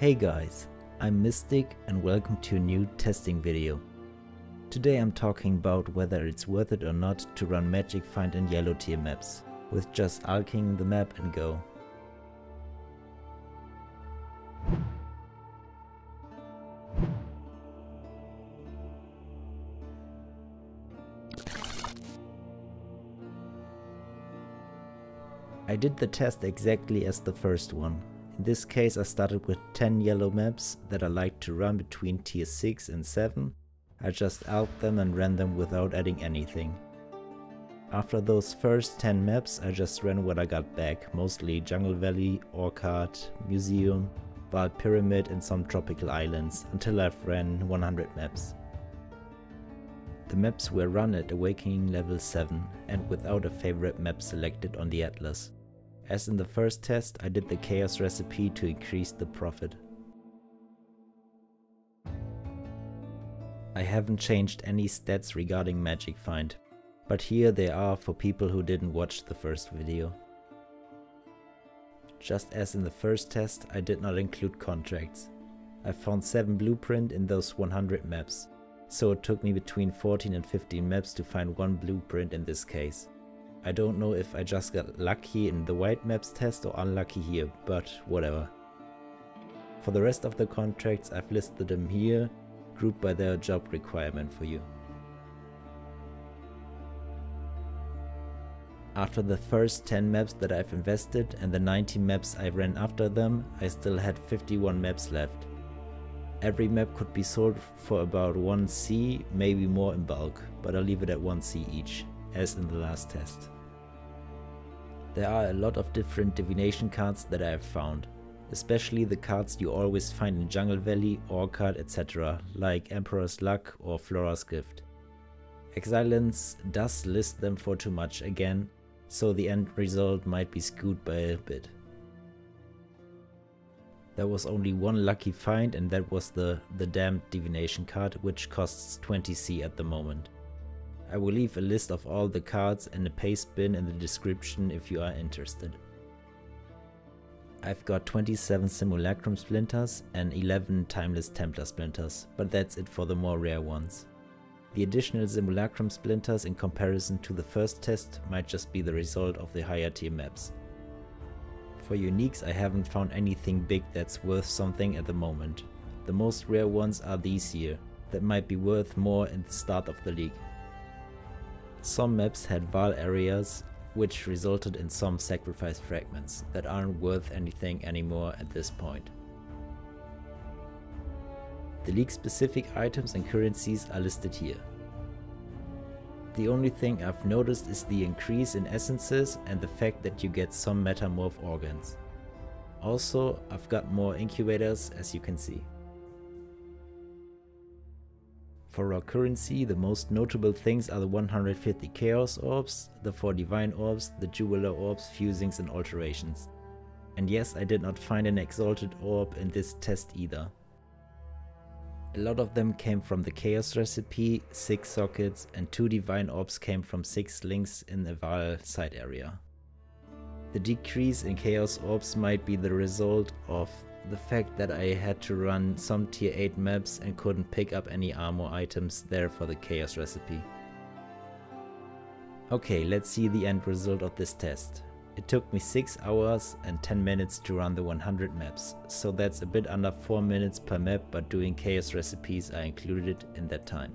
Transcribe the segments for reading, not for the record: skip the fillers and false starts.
Hey guys, I'm Mzticc and welcome to a new testing video. Today I'm talking about whether it's worth it or not to run Magicfind in yellow tier maps, with just alchemying the map and go. I did the test exactly as the first one. In this case I started with 10 yellow maps that I like to run between tier 6 and 7. I just alched them and ran them without adding anything. After those first 10 maps I just ran what I got back, mostly Jungle Valley, Orchard, Museum, Wild Pyramid and some tropical islands, until I've ran 100 maps. The maps were run at Awakening level 7 and without a favorite map selected on the atlas. As in the first test, I did the chaos recipe to increase the profit. I haven't changed any stats regarding Magicfind, but here they are for people who didn't watch the first video. Just as in the first test, I did not include contracts. I found 7 blueprints in those 100 maps, so it took me between 14 and 15 maps to find one blueprint in this case. I don't know if I just got lucky in the white maps test or unlucky here, but whatever. For the rest of the contracts I've listed them here, grouped by their job requirement for you. After the first 10 maps that I've invested and the 90 maps I ran after them, I still had 51 maps left. Every map could be sold for about 1C, maybe more in bulk, but I'll leave it at 1C each, as in the last test. There are a lot of different divination cards that I have found, especially the cards you always find in Jungle Valley, Orchard, etc., like Emperor's Luck or Flora's Gift. Exile does list them for too much again, so the end result might be skewed by a bit. There was only one lucky find and that was the damned divination card, which costs 20C at the moment. I will leave a list of all the cards and a paste bin in the description if you are interested. I've got 27 simulacrum splinters and 11 timeless Templar splinters, but that's it for the more rare ones. The additional simulacrum splinters in comparison to the first test might just be the result of the higher tier maps. For uniques I haven't found anything big that's worth something at the moment. The most rare ones are these here, that might be worth more in the start of the league. Some maps had Val areas, which resulted in some sacrifice fragments that aren't worth anything anymore at this point. The league specific items and currencies are listed here. The only thing I've noticed is the increase in essences and the fact that you get some metamorph organs. Also, I've got more incubators, as you can see. For raw currency, the most notable things are the 150 chaos orbs, the 4 divine orbs, the jeweler orbs, fusings and alterations. And yes, I did not find an exalted orb in this test either. A lot of them came from the chaos recipe, 6 sockets, and 2 divine orbs came from 6 links in the Val side area. The decrease in chaos orbs might be the result of the fact that I had to run some tier 8 maps and couldn't pick up any armor items there for the chaos recipe. Okay, let's see the end result of this test. It took me 6 hours and 10 minutes to run the 100 maps, so that's a bit under 4 minutes per map, but doing chaos recipes I included in that time.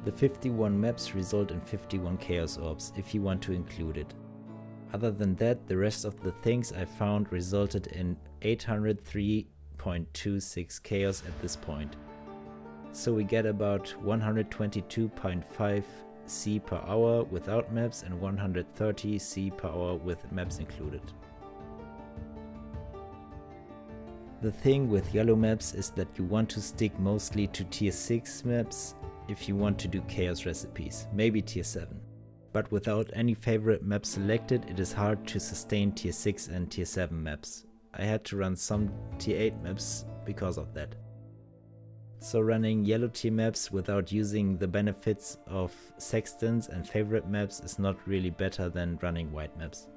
The 51 maps result in 51 chaos orbs if you want to include it. Other than that, the rest of the things I found resulted in 803.26 chaos at this point. So we get about 122.5 C per hour without maps and 130 C per hour with maps included. The thing with yellow maps is that you want to stick mostly to tier 6 maps if you want to do chaos recipes, maybe tier 7. But without any favorite map selected, it is hard to sustain tier 6 and tier 7 maps. I had to run some tier 8 maps because of that. So running yellow tier maps without using the benefits of Sextants and favorite maps is not really better than running white maps.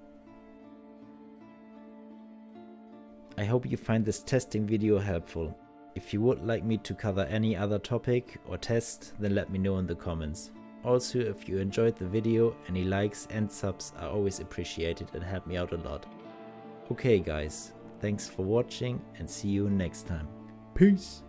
I hope you find this testing video helpful. If you would like me to cover any other topic or test, then let me know in the comments. Also, if you enjoyed the video, any likes and subs are always appreciated and help me out a lot. Okay guys, thanks for watching and see you next time. Peace!